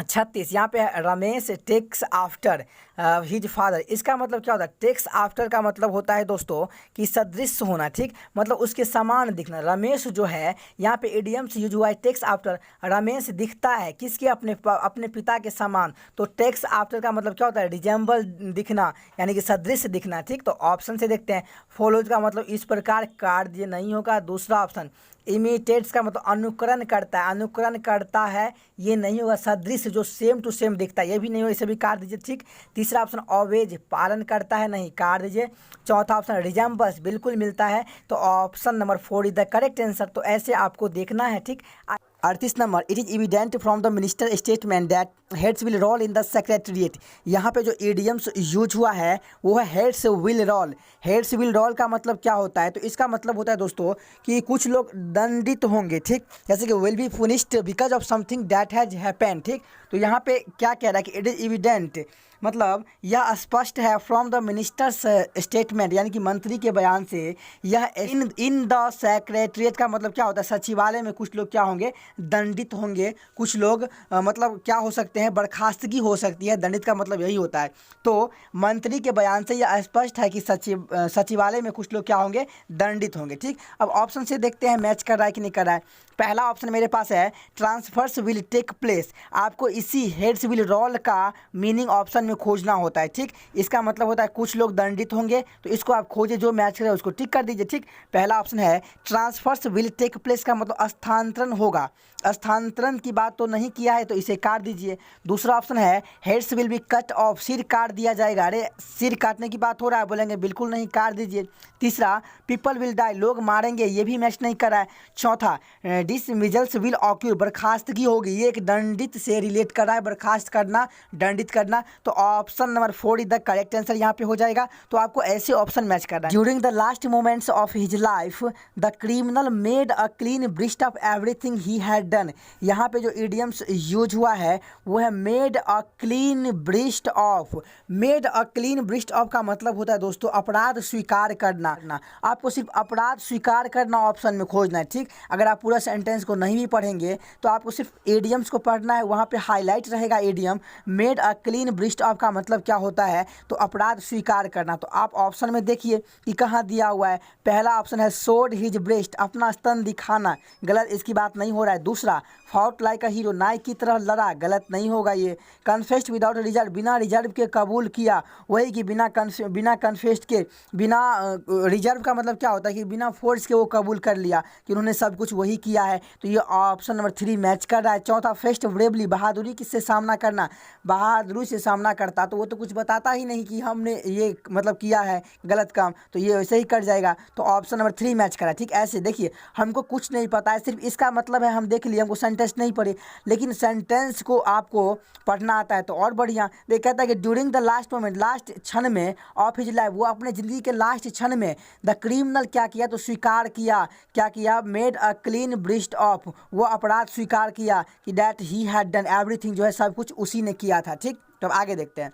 36 यहाँ पे Ramesh takes after his father, इसका मतलब क्या होता है, टेक्स आफ्टर का मतलब होता है दोस्तों कि सदृश होना, ठीक, मतलब उसके समान दिखना। रमेश जो है यहाँ पे इडियम्स यूज हुआ है टेक्स आफ्टर, रमेश दिखता है किसके, अपने पिता के समान, तो टेक्स आफ्टर का मतलब क्या होता है, रिजेंबल दिखना, यानी कि सदृश दिखना, ठीक। तो ऑप्शन से देखते हैं, फॉलोज का मतलब इस प्रकार, काट दिए, नहीं होगा। दूसरा ऑप्शन इमिटेट्स का मतलब अनुकरण करता है, ये नहीं होगा। सदृश जो सेम टू सेम दिखता है, ये भी नहीं होगा, इसे भी काट दीजिए, ठीक। तीसरा ऑप्शन ऑवेज पालन करता है, नहीं, काट दीजिए। चौथा ऑप्शन रिजेम्बल्स बिल्कुल मिलता है, तो option number 4 is the correct answer. तो ऐसे आपको देखना है, ठीक। 38 नंबर, it is evident from the minister statement that heads will roll in the secretariat. यहाँ पे जो इडियम्स यूज हुआ है वो है heads will roll. Heads will roll का मतलब क्या होता है, तो इसका मतलब होता है दोस्तों कि कुछ लोग दंडित होंगे, ठीक, जैसे कि will be punished because of something that has happened, ठीक। तो यहाँ पे क्या कह रहा है कि इट इज एविडेंट, मतलब यह स्पष्ट है फ्रॉम द मिनिस्टर्स स्टेटमेंट, यानी कि मंत्री के बयान से यह इन द सेक्रेटरीट का मतलब क्या होता है, सचिवालय में कुछ लोग क्या होंगे, दंडित होंगे, कुछ लोग मतलब क्या हो सकते हैं, बर्खास्तगी हो सकती है। दंडित का मतलब यही होता है। तो मंत्री के बयान से यह स्पष्ट है कि सचिवालय में कुछ लोग क्या होंगे, दंडित होंगे। ठीक, अब ऑप्शन से देखते हैं मैच कर रहा है कि नहीं कर रहा है। पहला ऑप्शन मेरे पास है ट्रांसफर्स विल टेक प्लेस। आपको इसी हेड्स विल रोल का मीनिंग ऑप्शन में खोजना होता है। ठीक, इसका मतलब होता है कुछ लोग दंडित होंगे, तो इसको आप खोजिए, जो मैच करे उसको टिक कर दीजिए। ठीक, पहला ऑप्शन है ट्रांसफर्स विल टेक प्लेस का मतलब स्थानांतरण होगा, स्थानांतरण की बात तो नहीं किया है, तो इसे काट दीजिए। दूसरा ऑप्शन है heads will be cut off, सिर काट दिया जाएगा। अरे सिर काटने की बात हो रहा है, बोलेंगे बिल्कुल नहीं, काट दीजिए। तीसरा पीपल विल डाई, लोग मारेंगे, ये भी मैच नहीं कर रहा है। चौथा डिसमिजल्स विल ऑक्यूर, बर्खास्तगी होगी, ये एक दंडित से रिलेट कर रहा है, बर्खास्त करना, दंडित करना। तो option number 4 is the correct answer यहाँ पे हो जाएगा। तो आपको ऐसे ऑप्शन मैच करना है। During the last moments of his life the criminal made a clean breast of everything he had done. यहाँ पे जो इडियम्स यूज हुआ है वो है made a clean breast of. Made a clean breast of का मतलब होता है दोस्तों अपराध स्वीकार करना। आपको सिर्फ अपराध स्वीकार करना ऑप्शन में खोजना है। ठीक, अगर आप पूरा सेंटेंस को नहीं भी पढ़ेंगे तो आपको सिर्फ एडियम्स को पढ़ना है, वहाँ पे हाईलाइट रहेगा idiom. Made a clean breast of का मतलब क्या होता है, तो अपराध स्वीकार करना। तो आप ऑप्शन में देखिए कि कहाँ दिया हुआ है। पहला ऑप्शन है सोड हिज ब्रेस्ट, अपना स्तन दिखाना, गलत, इसकी बात नहीं हो रहा है। दूसरा फाउट लाइक अ हीरो, नाई की तरह लड़ा, गलत नहीं होगा ये। कन्फेस्ड विदाउट रिजर्व, बिना रिजर्व के कबूल किया, वही कि बिना कन्फेस्ड के, बिना रिजर्व का मतलब क्या होता है कि बिना फोर्स के वो कबूल कर लिया कि उन्होंने सब कुछ वही किया है। तो ये ऑप्शन नंबर 3 मैच कर रहा है। चौथा फेस्ट ब्रेवली, बहादुरी किससे सामना करना, बहादुरी से सामना करता, तो वो तो कुछ बताता ही नहीं कि हमने ये मतलब किया है गलत काम, तो ये वैसे ही कर जाएगा। तो ऑप्शन नंबर 3 मैच करा। ठीक, ऐसे देखिए हमको कुछ नहीं पता है, सिर्फ इसका मतलब है हम देख लिए, हमको सेंटेंस नहीं पढ़े, लेकिन सेंटेंस को आपको पढ़ना आता है तो और बढ़िया। देख कहता है कि during the last moment, last क्षण में ऑफ हिज लाइफ, वो अपने ज़िंदगी के लास्ट क्षण में द क्रिमिनल क्या किया, तो स्वीकार किया, क्या किया, made a clean breast of, वो अपराध स्वीकार किया कि that he had done everything, जो है सब कुछ उसी ने किया था। ठीक, तो आगे देखते हैं।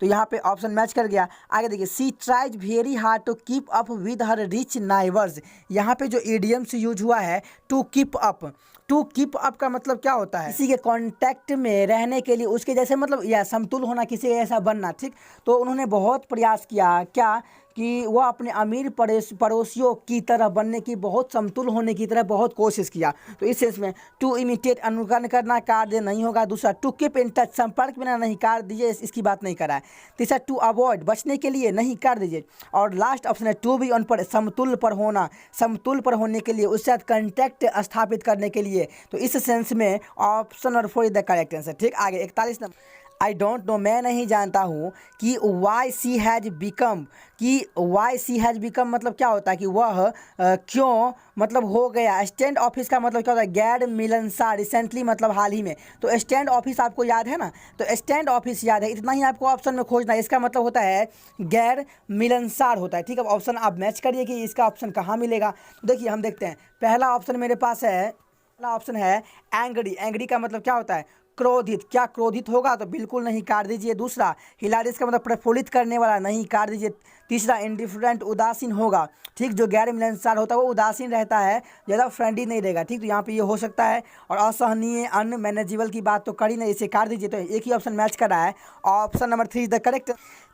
तो यहाँ पे ऑप्शन मैच कर गया। आगे देखिए she tries very hard to keep up with her rich neighbours. यहाँ पे जो इडियम्स यूज हुआ है to keep up, to keep up का मतलब क्या होता है, किसी के कांटेक्ट में रहने के लिए, उसके जैसे मतलब या समतुल होना, किसी ऐसा बनना। ठीक, तो उन्होंने बहुत प्रयास किया क्या कि वह अपने अमीर पड़ोसियों की तरह बनने की, बहुत समतुल होने की तरह बहुत कोशिश किया। तो इस सेंस में टू इमिटेट, अनुकरण करना, कार्य नहीं होगा। दूसरा टू कीप इन टच, संपर्क में नहीं, कर दीजिए, इसकी बात नहीं करा है। तीसरा टू अवॉइड, बचने के लिए, नहीं, कर दीजिए। और लास्ट ऑप्शन है टू बी ऑन पर, समतुल पर होना, समतुल पर होने के लिए, उसके साथ कंटेक्ट स्थापित करने के लिए। तो इस सेंस में option number 4 is the correct answer. ठीक, आगे 41 नंबर, आई डोंट नो, मैं नहीं जानता हूँ कि वाई सी हैज बिकम, कि वाई सी हैज बिकम मतलब क्या होता है कि वह क्यों मतलब हो गया। स्टैंड ऑफिस का मतलब क्या होता है, गैर मिलनसार, रिसेंटली मतलब हाल ही में। तो स्टैंड ऑफिस आपको याद है ना, तो स्टैंड ऑफिस याद है, इतना ही आपको ऑप्शन में खोजना है। इसका मतलब होता है गैर मिलनसार होता है। ठीक है, अब ऑप्शन आप मैच करिए कि इसका ऑप्शन कहाँ मिलेगा। तो देखिए हम देखते हैं, पहला ऑप्शन मेरे पास है, पहला ऑप्शन है एंग्री। एंग्री का मतलब क्या होता है, क्रोधित, क्या क्रोधित होगा, तो बिल्कुल नहीं, काट दीजिए। दूसरा हिलारियस का मतलब प्रफुल्लित करने वाला, नहीं, काट दीजिए। तीसरा इंडिफरेंट, उदासीन होगा। ठीक, जो गैर मिलनसार होता है वो उदासीन रहता है, ज़्यादा फ्रेंडली नहीं रहेगा। ठीक, तो यहाँ पे ये हो सकता है। और असहनीय, अनमैनेजेबल की बात तो करी नहीं, इसे काट दीजिए। तो एक ही ऑप्शन मैच कर रहा है, option number 3 is the correct.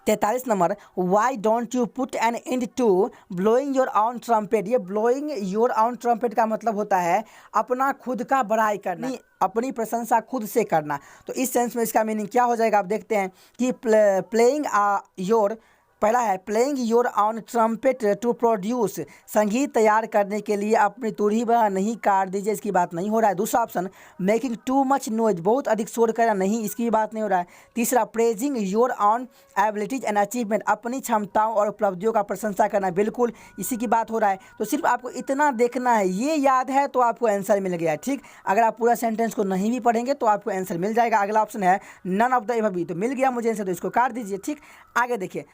43 नंबर, why don't you put an end to blowing your on trumpet. ये ब्लोइंग योर ऑन ट्रम्पेट का मतलब होता है अपना खुद का बड़ाई करना, अपनी प्रशंसा खुद से करना। तो इस सेंस में इसका मीनिंग क्या हो जाएगा, आप देखते हैं कि प्लेइंग योर, पहला है playing your on trumpet to produce, संगीत तैयार करने के लिए अपनी तुरही बना, नहीं, काट दीजिए, इसकी बात नहीं हो रहा है। दूसरा option making too much noise, बहुत अधिक शोर करना, नहीं, इसकी बात नहीं हो रहा है। तीसरा praising your on abilities and achievement, अपनी क्षमताओं और उपलब्धियों का प्रशंसा करना, बिल्कुल इसी की बात हो रहा है। तो सिर्फ आपको इतना देखना है, ये याद है तो आपको आंसर मिल गया। ठीक, अगर आप पूरा सेंटेंस को नहीं भी पढ़ेंगे तो आपको आंसर मिल जाएगा। अगला ऑप्शन है नन ऑफ द एबव, तो मिल गया मुझे आंसर, तो इसको काट दीजिए। ठीक, आगे देखिए,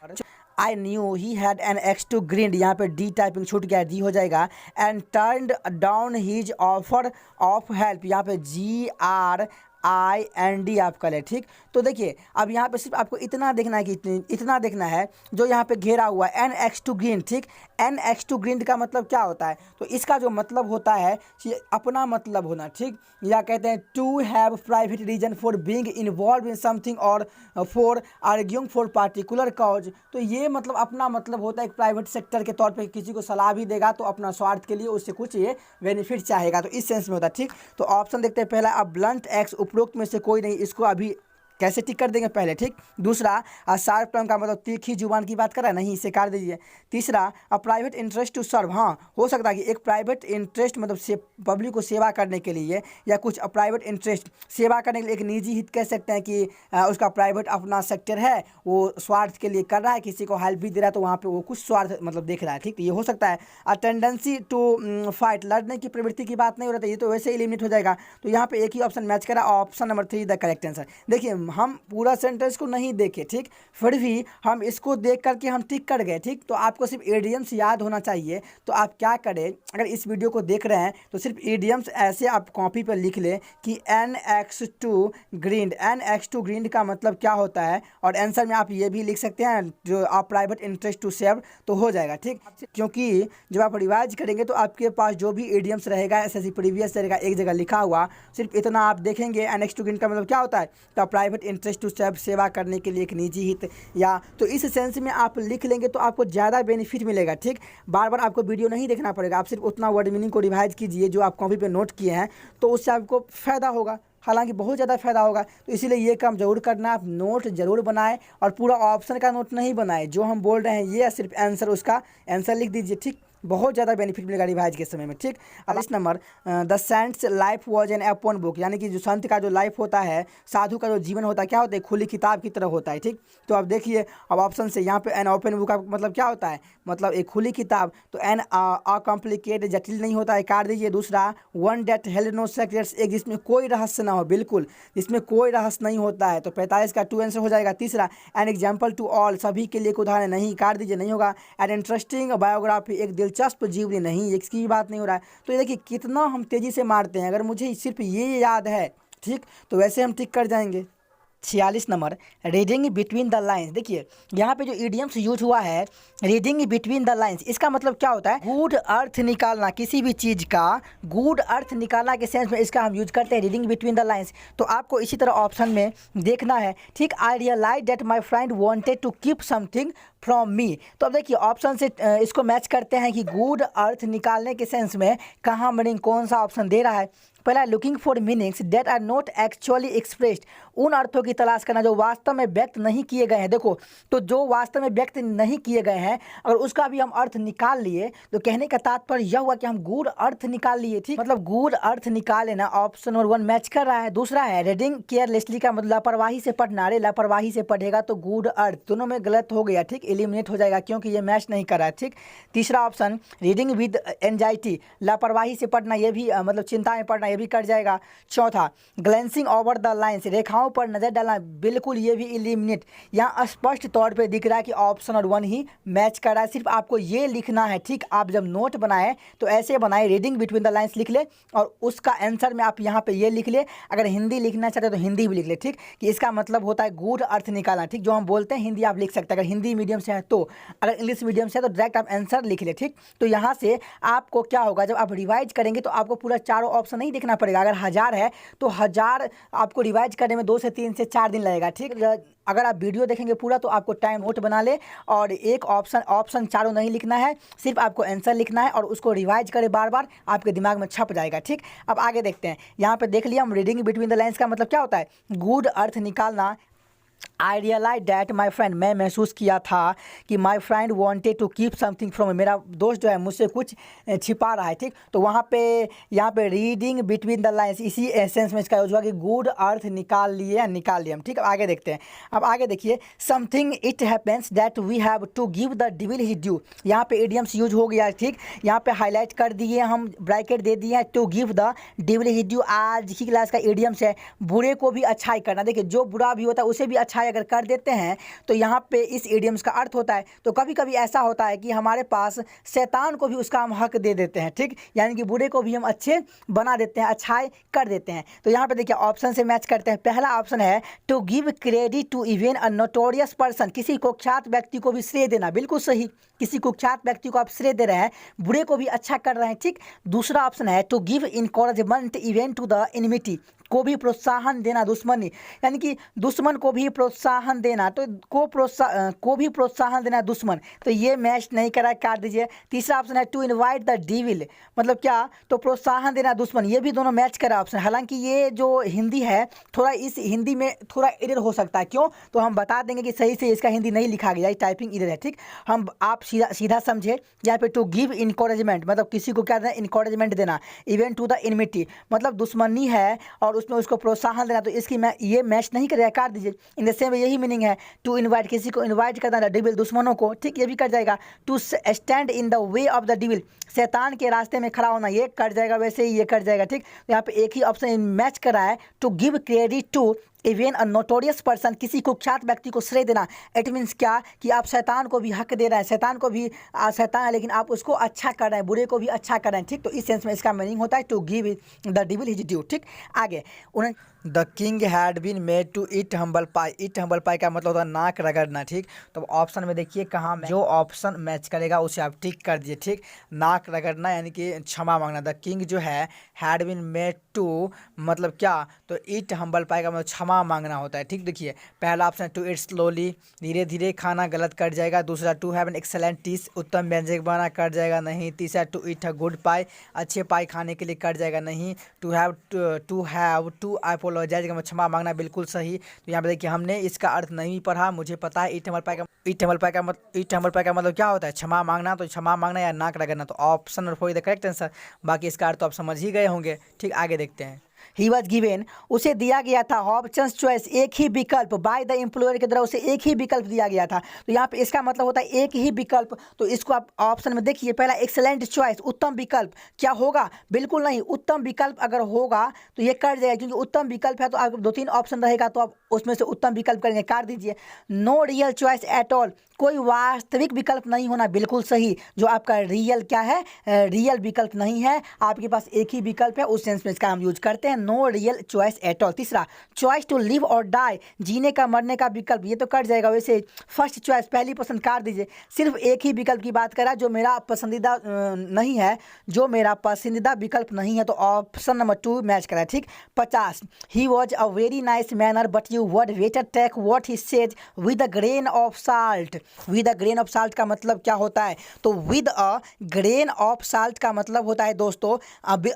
I knew he had an ax to grind, यहाँ पे डी टाइपिंग छूट गया, डी हो जाएगा। And turned down his offer of help, यहाँ पे GR IND आप कर लें, ठीक। तो देखिए अब यहाँ पे सिर्फ आपको इतना देखना है कि इतना देखना है जो यहाँ पे घेरा हुआ है NX2 ग्रीन, ठीक। NX2 ग्रीन का मतलब क्या होता है? तो इसका जो मतलब होता है कि अपना मतलब होना, ठीक। या कहते हैं to have private reason for being involve in something और for arguing for particular cause. तो ये मतलब अपना मतलब होता है एक प्राइवेट सेक्टर के तौर पे किसी को सलाह भी देगा तो अपना स्वार्थ के लिए उससे कुछ ये बेनिफिट चाहेगा, तो इस सेंस में होता है, ठीक। तो ऑप्शन देखते हैं पहला, अब ब्लंट एक्स उपरोक्त में से कोई नहीं, इसको अभी कैसे टिक कर देंगे पहले, ठीक। दूसरा शार्प टंग का मतलब तीखी जुबान की बात कर रहा है, नहीं, इसे काट दीजिए। तीसरा प्राइवेट इंटरेस्ट टू सर्व, हाँ हो सकता है कि एक प्राइवेट इंटरेस्ट मतलब से पब्लिक को सेवा करने के लिए, या कुछ प्राइवेट इंटरेस्ट सेवा करने के लिए, एक निजी हित कह सकते हैं कि उसका प्राइवेट अपना सेक्टर है, वो स्वार्थ के लिए कर रहा है, किसी को हेल्प भी दे रहा है तो वहाँ पे वो कुछ स्वार्थ मतलब देख रहा है, ठीक। तो ये हो सकता है। टेंडेंसी टू फाइट, लड़ने की प्रवृत्ति की बात नहीं हो रही है, ये तो वैसे एलिमिनेट हो जाएगा। तो यहाँ पे एक ही ऑप्शन मैच करा, option number 3 the correct answer. देखिए हम पूरा सेंटेंस को नहीं देखे, ठीक, फिर भी हम इसको देख करके हम टिक कर गए, ठीक। तो आपको सिर्फ इडियम्स याद होना चाहिए। तो आप क्या करें, अगर इस वीडियो को देख रहे हैं तो सिर्फ इडियम्स ऐसे आप कॉपी पर लिख लें कि NX2 ग्रीन का मतलब क्या होता है, और आंसर में आप ये भी लिख सकते हैं जो आप प्राइवेट इंटरेस्ट टू सेव, तो हो जाएगा, ठीक। क्योंकि जब आप रिवाइज करेंगे तो आपके पास जो भी इडियम्स रहेगा एसएससी प्रीवियस रहेगा एक जगह लिखा हुआ, सिर्फ इतना आप देखेंगे NX2 ग्रीन का मतलब क्या होता है, तो प्राइवेट इंटरेस्ट टू सेव, सेवा करने के लिए एक निजी हित, या तो इस सेंस में आप लिख लेंगे तो आपको ज़्यादा बेनिफिट मिलेगा, ठीक। बार बार आपको वीडियो नहीं देखना पड़ेगा, आप सिर्फ उतना वर्ड मीनिंग को रिवाइज कीजिए जो आप कॉपी पे नोट किए हैं, तो उससे आपको फ़ायदा होगा, हालांकि बहुत ज़्यादा फायदा होगा। तो इसीलिए ये काम जरूर करना है, आप नोट जरूर बनाएं, और पूरा ऑप्शन का नोट नहीं बनाएं, जो हम बोल रहे हैं ये सिर्फ आंसर, उसका आंसर लिख दीजिए, ठीक। बहुत ज़्यादा बेनिफिट मिलेगा रिवाइज के समय में, ठीक। अब इस number the saints life was an open book, यानी कि जो संत का जो लाइफ होता है, साधु का जो जीवन होता है, क्या होता है, खुली किताब की तरह होता है, ठीक। तो अब देखिए अब ऑप्शन से यहाँ पे एन ओपन बुक का मतलब क्या होता है, मतलब एक खुली किताब, तो एन अकॉम्प्लिकेटेड, जटिल नहीं होता है, काट दीजिए। दूसरा one date held no secrets, एक जिसमें कोई रहस्य ना हो, बिल्कुल जिसमें कोई रहस्य नहीं होता है, तो 45 का 2 आंसर हो जाएगा। तीसरा एन एग्जाम्पल टू ऑल, सभी के लिए एक उदाहरण, नहीं, काट दीजिए, नहीं होगा। एन इंटरेस्टिंग बायोग्राफी, एक दिलचस्प जीवनी, नहीं, इसकी भी बात नहीं हो रहा है। तो ये देखिए कितना हम तेज़ी से मारते हैं, अगर मुझे सिर्फ ये याद है, ठीक, तो वैसे हम टिक कर जाएंगे। 46 number reading between the lines, देखिए यहाँ पे जो इडियम्स यूज हुआ है रीडिंग बिटवीन द लाइन्स, इसका मतलब क्या होता है, गुड अर्थ निकालना, किसी भी चीज़ का गुड अर्थ निकालना के सेंस में इसका हम यूज करते हैं रीडिंग बिटवीन द लाइन्स। तो आपको इसी तरह ऑप्शन में देखना है, ठीक। I realise that my friend wanted to keep something from me, तो अब देखिए ऑप्शन से इसको मैच करते हैं कि गुड अर्थ निकालने के सेंस में कहाँ मीनिंग कौन सा ऑप्शन दे रहा है। पहला looking for meanings that are not actually expressed, उन अर्थों की तलाश करना जो वास्तव में व्यक्त नहीं किए गए हैं। देखो तो जो वास्तव में व्यक्त नहीं किए गए हैं अगर उसका भी हम अर्थ निकाल लिए तो कहने का तात्पर्य यह हुआ कि हम गुड अर्थ निकाल लिए, ठीक। मतलब गुड अर्थ निकाल लेना, ऑप्शन नंबर 1 मैच कर रहा है। दूसरा है रीडिंग केयरलेसली का मतलब लापरवाही से पढ़ना, अरे लापरवाही से पढ़ेगा तो गुड अर्थ, दोनों में गलत हो गया, ठीक, एलिमिनेट हो जाएगा क्योंकि ये मैच नहीं कर रहा है, ठीक। तीसरा ऑप्शन रीडिंग विद एंजाइटी, लापरवाही से पढ़ना, ये भी मतलब चिंता में पढ़ना, ये भी कट जाएगा। चौथा ग्लेंसिंग ओवर द लाइन्स, रेखाओं पर नजर डालना, बिल्कुल ये भी एलिमिनेट। यहाँ स्पष्ट तौर पे दिख रहा है कि ऑप्शन और 1 ही मैच कर रहा है, सिर्फ आपको ये लिखना है, ठीक। आप जब नोट बनाए तो ऐसे बनाए, रीडिंग बिटवीन द लाइन्स लिख ले और उसका आंसर में आप यहाँ पे ये लिख ले। अगर हिंदी लिखना चाहते हो तो हिंदी भी लिख ले, ठीक, कि इसका मतलब होता है गुड अर्थ निकालना, ठीक। जो हम बोलते हैं हिंदी आप लिख सकते हैं अगर हिंदी मीडियम से है तो, अगर इंग्लिश मीडियम से है तो डायरेक्ट आप आंसर लिख ले, ठीक। तो यहाँ से आपको क्या होगा, जब आप रिवाइज करेंगे तो आपको पूरा चारों ऑप्शन नहीं देखना पड़ेगा। अगर 1000 है तो 1000 आपको रिवाइज करने में 2 से 3 से 4 दिन लगेगा, ठीक। अगर आप वीडियो देखेंगे पूरा तो आपको टाइम नोट बना ले और एक ऑप्शन चारों नहीं लिखना है, सिर्फ आपको आंसर लिखना है और उसको रिवाइज करें बार बार, आपके दिमाग में छप जाएगा, ठीक। अब आगे देखते हैं, यहाँ पे देख लिया हम रीडिंग बिटवीन द लाइन्स का मतलब क्या होता है, गुड अर्थ निकालना। I realize that my friend, मैं महसूस किया था कि my friend wanted to keep something from, मेरा दोस्त जो है मुझसे कुछ छिपा रहा है, ठीक। तो वहाँ पे यहाँ पे रीडिंग बिटवीन द लाइन्स, इसी एसेंस में इसका यूज हुआ कि गुड अर्थ निकाल लिए हम, ठीक। अब आगे देखते हैं, अब आगे देखिए something it happens that we have to give the devil his due, यहाँ पे इडियम्स यूज हो गया, ठीक। यहाँ पे हाईलाइट कर दिए हम, ब्रैकेट दे दिए हैं, to give the devil his due. आज की क्लास का इडियम्स है बुरे को भी अच्छाई करना, देखिए जो बुरा भी होता है उसे भी अच्छाई अगर कर देते हैं तो यहाँ पे इस इडियम्स का अर्थ होता है। तो कभी कभी ऐसा होता है कि हमारे पास शैतान को भी उसका हम हक दे देते हैं, ठीक, यानी कि बुरे को भी हम अच्छे बना देते हैं, अच्छाई कर देते हैं। तो यहाँ पे देखिए ऑप्शन से मैच करते हैं। पहला ऑप्शन है to give credit to even a notorious person, किसी कुख्यात व्यक्ति को भी श्रेय देना, बिल्कुल सही, किसी कुख्यात व्यक्ति को आप श्रेय दे रहे हैं, बुरे को भी अच्छा कर रहे हैं, ठीक। दूसरा ऑप्शन है to give encouragement even to the enmity, को भी प्रोत्साहन देना, दुश्मनी, यानी कि दुश्मन को भी प्रोत्साहन देना, तो को भी प्रोत्साहन देना दुश्मन, तो ये मैच नहीं करा, काट दीजिए। तीसरा ऑप्शन है टू इनवाइट द डिविल, मतलब क्या, तो प्रोत्साहन देना दुश्मन, ये भी दोनों मैच करा ऑप्शन। हालांकि ये जो हिंदी है थोड़ा, इस हिंदी में थोड़ा एरर हो सकता है, क्यों, तो हम बता देंगे कि सही से इसका हिंदी नहीं लिखा गया, टाइपिंग एरर है, ठीक। हम आप सीधा समझे, यहाँ पे टू गिव इनकरेजमेंट मतलब किसी को क्या देना, इनकरेजमेंट देना, इवन टू द एनिमिटी मतलब दुश्मनी है और उसमें उसको प्रोत्साहन देना, तो इसकी ये मैच नहीं करेगा, काट दीजिए। इन द सेम यही मीनिंग है टू इनवाइट, किसी को इनवाइट करना, डिविल दुश्मनों को, ठीक, ये भी कट जाएगा। To stand in the way of the devil, शैतान के रास्ते में खड़ा होना, ये कट जाएगा, वैसे ही ये कट जाएगा, ठीक। तो यहाँ पे एक ही ऑप्शन मैच कर रहा है, to give credit to even a notorious person, किसी कुख्यात व्यक्ति को श्रेय देना। इट मीन्स क्या कि आप शैतान को भी हक दे रहे हैं, शैतान को भी शैतान है लेकिन आप उसको अच्छा कर रहे हैं, बुरे को भी अच्छा कर रहे हैं, ठीक। तो इस सेंस में इसका मीनिंग होता है to give the devil his due, ठीक। आगे the king had been made to eat humble pie, eat humble pie का मतलब होता है नाक रगड़ना, ठीक। तो ऑप्शन में देखिए कहाँ जो ऑप्शन मैच करेगा उसे आप टिक कर दीजिए, ठीक। नाक रगड़ना यानी कि क्षमा मांगना। द किंग जो है हैड बीन मेड टू मतलब क्या, तो ईट हम्बल पाई का मतलब क्षमा मांगना होता है, ठीक। देखिए पहला ऑप्शन टू ईट स्लोली, धीरे धीरे खाना, गलत कट जाएगा। दूसरा to have an excellent dish, उत्तम व्यंजन बना, कट जाएगा नहीं। तीसरा टू ईट अ गुड पाई, अच्छे पाई खाने के लिए, कट जाएगा नहीं। टू हैव टू अपोलोजाइज का क्षमा मांगना, बिल्कुल सही। तो यहाँ पे देखिए हमने इसका अर्थ नहीं पढ़ा, मुझे पता है ईट हम्बल पाई का मतलब क्या होता है, क्षमा मांगना, तो क्षमा मांगना या नाक रगड़ना, तो option number 4 the correct answer. बाकी इसका अर्थ तो आप समझ ही गए होंगे, ठीक। आगे देखते हैं। ही वॉज गिवेन, उसे दिया गया था ऑप्शंस चॉइस, एक ही विकल्प, बाय द एम्प्लॉयर के द्वारा उसे एक ही विकल्प दिया गया था। तो यहाँ पे इसका मतलब होता है एक ही विकल्प, तो इसको आप ऑप्शन में देखिए। पहला एक्सेलेंट चॉइस, उत्तम विकल्प, क्या होगा, बिल्कुल नहीं, उत्तम विकल्प अगर होगा तो ये कर जाएगा, क्योंकि उत्तम विकल्प है तो आप 2-3 ऑप्शन रहेगा तो आप उसमें से उत्तम विकल्प करेंगे, काट दीजिए। No real choice at all, कोई वास्तविक विकल्प नहीं होना, बिल्कुल सही। जो आपका रियल क्या है, रियल विकल्प नहीं है, आपके पास एक ही विकल्प है, उस सेंस में इसका हम यूज करते हैं, no real choice at all. तीसरा चॉइस टू लिव और डाई, जीने का मरने का विकल्प, ये तो कट जाएगा, वैसे फर्स्ट चॉइस पहली पसंद काट दीजिए। सिर्फ एक ही विकल्प की बात करा जो मेरा पसंदीदा नहीं है, जो मेरा पसंदीदा विकल्प नहीं है, तो ऑप्शन नंबर 2 मैच करा, ठीक। 50 ही was a very nice manner but you would better take what he says with a grain of salt. With a grain of salt का मतलब क्या होता है, तो with a grain of salt का मतलब होता है दोस्तों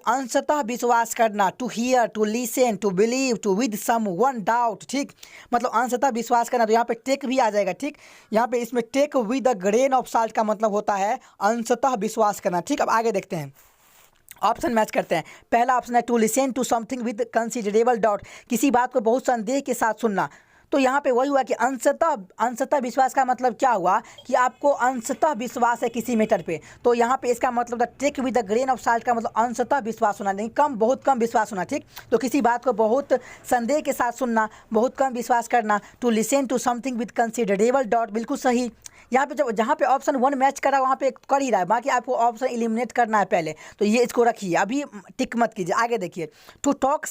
अंशतः विश्वास करना, to hear, to listen, to believe, to with some one doubt, ठीक, मतलब अंशतः विश्वास करना। तो यहाँ पे टेक भी आ जाएगा, ठीक। यहाँ पे इसमें take with a grain of salt का मतलब होता है अंशतः विश्वास करना, ठीक। अब आगे देखते हैं, ऑप्शन मैच करते हैं। पहला ऑप्शन है to listen to something with considerable doubt, किसी बात को बहुत संदेह के साथ सुनना। तो यहाँ पे वही हुआ कि अंशतः विश्वास का मतलब क्या हुआ कि आपको अंशतः विश्वास है किसी मैटर पे, तो यहाँ पे इसका मतलब था take with the grain of salt का मतलब अंशतः विश्वास होना, नहीं कम, बहुत कम विश्वास होना, ठीक। तो किसी बात को बहुत संदेह के साथ सुनना, बहुत कम विश्वास करना। To listen to something with considerable doubt, बिल्कुल सही। यहाँ पे जहाँ पे ऑप्शन 1 मैच करा वहाँ पे कर ही रहा है, बाकी आपको ऑप्शन एलिमिनेट करना है पहले, तो ये इसको रखिए, अभी टिक मत कीजिए। आगे देखिए, टू टॉक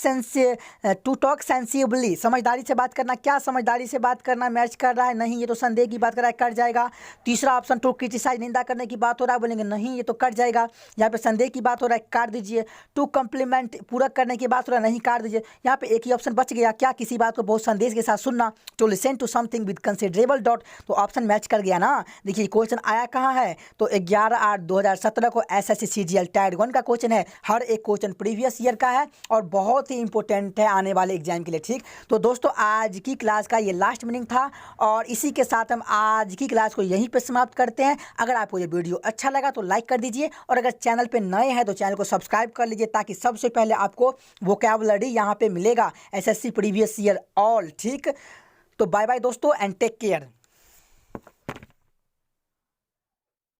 सेंसिबली, समझदारी से बात करना, क्या समझदारी से बात करना मैच कर रहा है, नहीं, ये तो संदेह की बात कर रहा है, कट जाएगा। तीसरा ऑप्शन टू क्रिटिसाइज, निंदा करने की बात हो रहा है, बोलेंगे नहीं, ये तो कट जाएगा। यहाँ पे संदेह की बात हो रहा है, काट दीजिए। टू कम्प्लीमेंट, पूरक करने की बात हो रहा है, नहीं, काट दीजिए। यहाँ पे एक ही ऑप्शन बच गया, क्या, किसी बात को बहुत संदेह के साथ सुनना। To listen to something with considerable doubt, तो ऑप्शन मैच कर गया ना। देखिए क्वेश्चन आया कहाँ है, तो 11/8/2017 को SSC CGL टायर 1 का क्वेश्चन है। हर एक क्वेश्चन प्रीवियस ईयर का है और बहुत ही इंपॉर्टेंट है आने वाले एग्जाम के लिए, ठीक। तो दोस्तों आज की क्लास का ये लास्ट मीनिंग था और इसी के साथ हम आज की क्लास को यहीं पे समाप्त करते हैं। अगर आपको ये वीडियो अच्छा लगा तो लाइक कर दीजिए और अगर चैनल पे नए हैं तो चैनल को सब्सक्राइब कर लीजिए ताकि सबसे पहले आपको वोकैबुलरी यहाँ पे मिलेगा SSC प्रीवियस ईयर ऑल, ठीक। तो बाय बाय दोस्तों एंड टेक केयर।